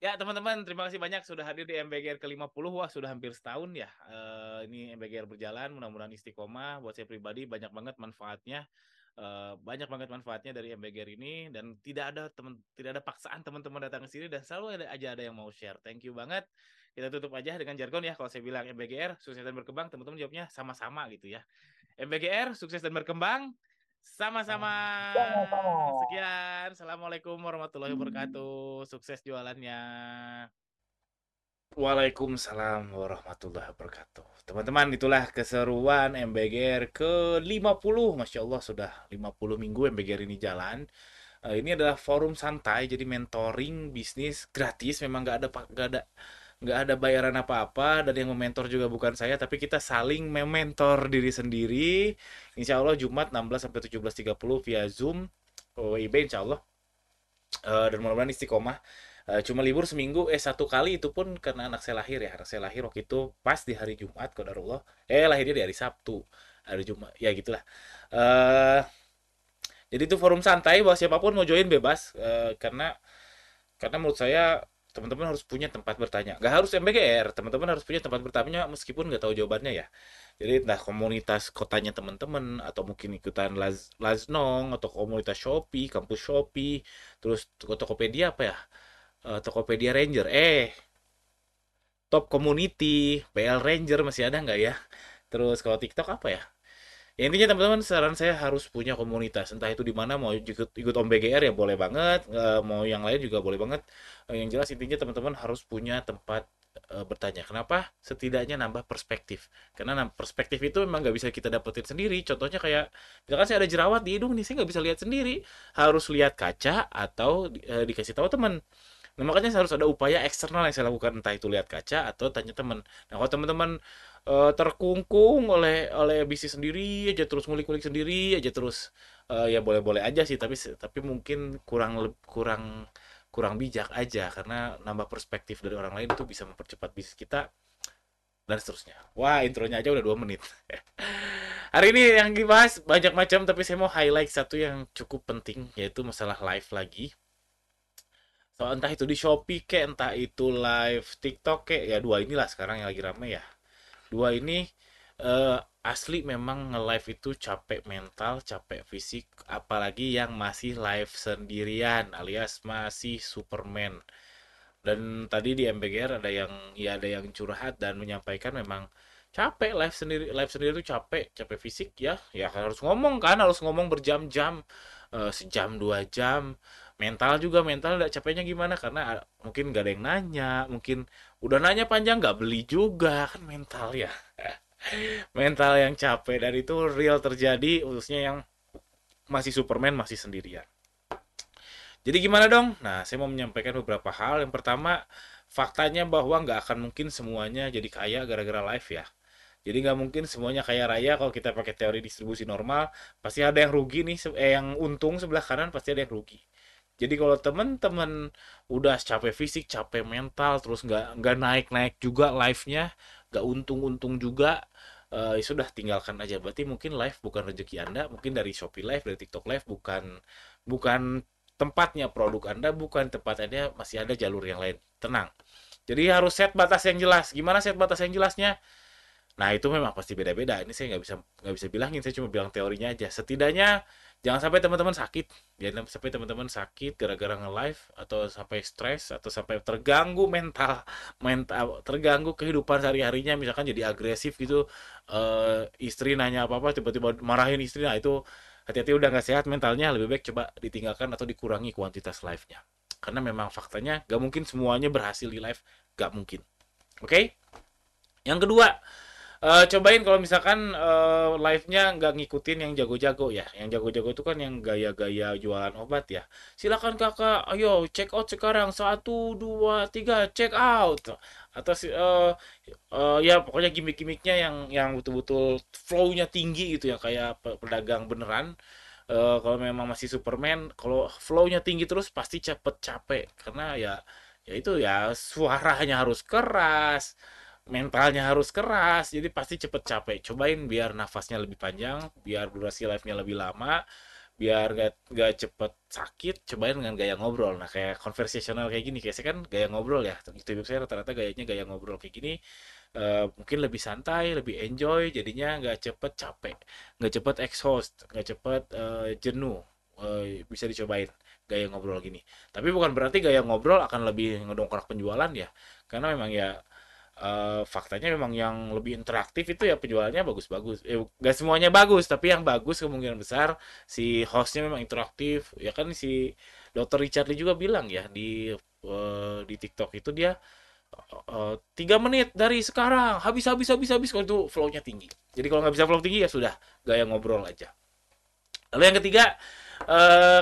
Ya teman-teman, terima kasih banyak sudah hadir di MBGR ke-50. Wah, sudah hampir setahun ya, ini MBGR berjalan, mudah-mudahan istiqomah. Buat saya pribadi banyak banget manfaatnya, banyak banget manfaatnya dari MBGR ini dan tidak ada paksaan teman-teman datang ke sini dan selalu ada yang mau share. Thank you banget. Kita tutup aja dengan jargon ya, kalau saya bilang MBGR sukses dan berkembang, teman-teman jawabnya sama-sama gitu ya. MBGR sukses dan berkembang, sama-sama. Sama-sama. Sekian, assalamualaikum warahmatullahi wabarakatuh. Sukses jualannya. Waalaikumsalam warahmatullahi wabarakatuh. Teman-teman, itulah keseruan MBGR ke-50. Masya Allah, sudah 50 minggu MBGR ini jalan. Ini adalah forum santai, jadi mentoring bisnis gratis. Memang nggak ada bayaran apa-apa dan yang mementor juga bukan saya, tapi kita saling mementor diri sendiri. Insya Allah Jumat 16 sampai 17.30 via Zoom, WIB insya Allah. Dan mudah-mudahan istiqomah. Cuma libur seminggu, satu kali itu pun karena anak saya lahir ya. Anak saya lahir waktu itu pas di hari Jumat, qadarullah. Lahirnya di hari Sabtu, hari Jumat, ya gitulah. Eh jadi itu forum santai, bahwa siapapun mau join bebas. Karena menurut saya teman-teman harus punya tempat bertanya. Gak harus MBGR, teman-teman harus punya tempat bertanya meskipun nggak tahu jawabannya ya. Jadi entah komunitas kotanya teman-teman atau mungkin ikutan Laznong atau komunitas Shopee, kampus Shopee, terus Tokopedia apa ya? Tokopedia Ranger. Top Community, PL Ranger masih ada nggak ya? Terus kalau TikTok apa ya? Ya intinya teman-teman, saran saya harus punya komunitas. Entah itu di mana, mau ikut ikut Om BGR ya boleh banget, mau yang lain juga boleh banget. Yang jelas intinya teman-teman harus punya tempat bertanya. Kenapa? Setidaknya nambah perspektif. Karena perspektif itu memang nggak bisa kita dapetin sendiri. Contohnya kayak, misalkan saya ada jerawat di hidung nih, saya nggak bisa lihat sendiri. Harus lihat kaca atau dikasih tahu teman. Nah, makanya harus ada upaya eksternal yang saya lakukan, entah itu lihat kaca atau tanya teman. Nah, kalau teman-teman terkungkung oleh bisnis sendiri aja, terus ngulik-ngulik sendiri aja terus, ya boleh-boleh aja sih, tapi mungkin kurang kurang bijak aja, karena nambah perspektif dari orang lain itu bisa mempercepat bisnis kita dan seterusnya. Wah, intronya aja udah 2 menit. Hari ini yang dibahas banyak macam, tapi saya mau highlight satu yang cukup penting, yaitu masalah live lagi. So, entah itu di Shopee kek, entah itu live TikTok kek, ya dua inilah sekarang yang lagi rame ya. Dua ini asli memang nge-live itu capek mental, capek fisik, apalagi yang masih live sendirian alias masih Superman. Dan tadi di MBGR ada yang curhat dan menyampaikan memang capek live sendiri itu capek, capek fisik ya. Ya harus ngomong kan, harus ngomong berjam-jam, sejam 2 jam. Mental capeknya gimana, karena mungkin gak ada yang nanya, mungkin udah nanya panjang gak beli juga, kan mental ya. Mental yang capek, dan itu real terjadi khususnya yang masih Superman, masih sendirian. Jadi gimana dong? Nah, saya mau menyampaikan beberapa hal. Yang pertama, faktanya bahwa nggak akan mungkin semuanya jadi kaya gara-gara live ya. Jadi nggak mungkin semuanya kaya raya. Kalau kita pakai teori distribusi normal, pasti ada yang rugi nih, yang untung sebelah kanan pasti ada yang rugi. Jadi kalau teman-teman udah capek fisik, capek mental, terus nggak naik-naik juga live-nya, nggak untung-untung juga, ya sudah tinggalkan aja. Berarti mungkin live bukan rezeki Anda, mungkin dari Shopee Live, dari TikTok Live bukan bukan tempatnya produk Anda, bukan tempatnya, masih ada jalur yang lain. Tenang. Jadi harus set batas yang jelas. Gimana set batas yang jelasnya? Nah, itu memang pasti beda-beda. Ini saya nggak bisa bilangin, saya cuma bilang teorinya aja. Setidaknya jangan sampai teman-teman sakit. Jangan sampai teman-teman sakit gara-gara nge-live, atau sampai stres, atau sampai terganggu mental terganggu kehidupan sehari-harinya, misalkan jadi agresif gitu. Istri nanya apa-apa tiba-tiba marahin istri. Nah, itu hati-hati, udah nggak sehat mentalnya, lebih baik coba ditinggalkan atau dikurangi kuantitas live-nya. Karena memang faktanya nggak mungkin semuanya berhasil di live, nggak mungkin. Oke? Okay? Yang kedua, cobain kalau misalkan live-nya nggak ngikutin yang jago-jago ya. Yang jago-jago itu kan yang gaya-gaya jualan obat ya. Silakan kakak, ayo check out sekarang, 1, 2, 3, check out. Atau ya pokoknya gimmick-gimmicknya yang betul-betul flow-nya tinggi gitu ya, kayak pedagang beneran. Kalau memang masih Superman, kalau flow-nya tinggi terus pasti cepet capek, karena ya itu ya, suaranya harus keras, mentalnya harus keras, jadi pasti cepet capek. Cobain biar nafasnya lebih panjang, biar durasi live-nya lebih lama, biar nggak cepet sakit, cobain dengan gaya ngobrol. Nah, kayak conversational kayak gini, kayak saya kan gaya ngobrol ya. YouTube saya rata-rata gayanya gaya ngobrol kayak gini, mungkin lebih santai, lebih enjoy, jadinya nggak cepet capek, nggak cepet exhaust, nggak cepet jenuh. Bisa dicobain gaya ngobrol gini. Tapi bukan berarti gaya ngobrol akan lebih ngedongkrak penjualan ya, karena memang ya faktanya memang yang lebih interaktif itu ya penjualannya bagus-bagus. Gak semuanya bagus, tapi yang bagus kemungkinan besar si hostnya memang interaktif. Ya kan si Dr. Richard Lee juga bilang ya di TikTok itu dia 3 menit dari sekarang habis habis habis habis kalau itu flow-nya tinggi. Jadi kalau nggak bisa flow tinggi ya sudah gaya ngobrol aja. Lalu yang ketiga,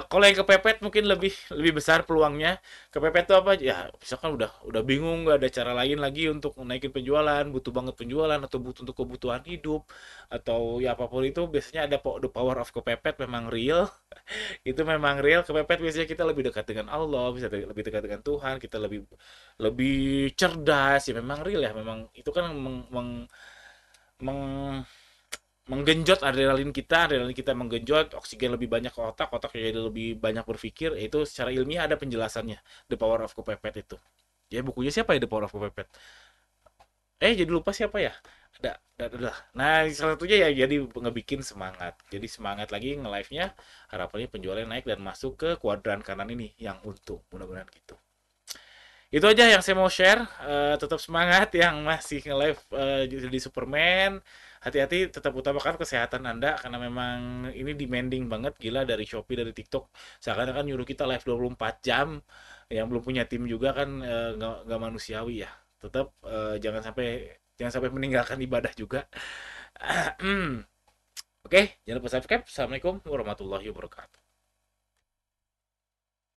kalau yang kepepet mungkin lebih lebih besar peluangnya. Kepepet itu apa? Ya, misalkan udah bingung nggak ada cara lain lagi untuk naikin penjualan, butuh banget penjualan atau butuh untuk kebutuhan hidup atau ya apapun itu biasanya ada the power of kepepet memang real. Itu memang real. Kepepet biasanya kita lebih dekat dengan Allah, bisa lebih dekat dengan Tuhan, kita lebih lebih cerdas ya memang real ya. Memang itu kan meng menggenjot adrenalin kita menggenjot, oksigen lebih banyak ke otak, otak jadi lebih banyak berpikir, itu secara ilmiah ada penjelasannya, The Power of Kepepet itu. Ya bukunya siapa ya The Power of Kepepet? Jadi lupa siapa ya? Ada. Nah, salah satunya ya jadi ngebikin semangat. Jadi semangat lagi nge-live-nya, harapannya penjualan naik dan masuk ke kuadran kanan ini yang untung. Mudah-mudahan gitu. Itu aja yang saya mau share. Tetap semangat yang masih nge-live di Superman. Hati-hati, tetap utamakan kesehatan Anda karena memang ini demanding banget, gila, dari Shopee, dari TikTok. Seakan-akan nyuruh kita live 24 jam. Yang belum punya tim juga kan nggak manusiawi ya. Tetap jangan sampai meninggalkan ibadah juga. Oke, jangan lupa subscribe. Assalamualaikum warahmatullahi wabarakatuh.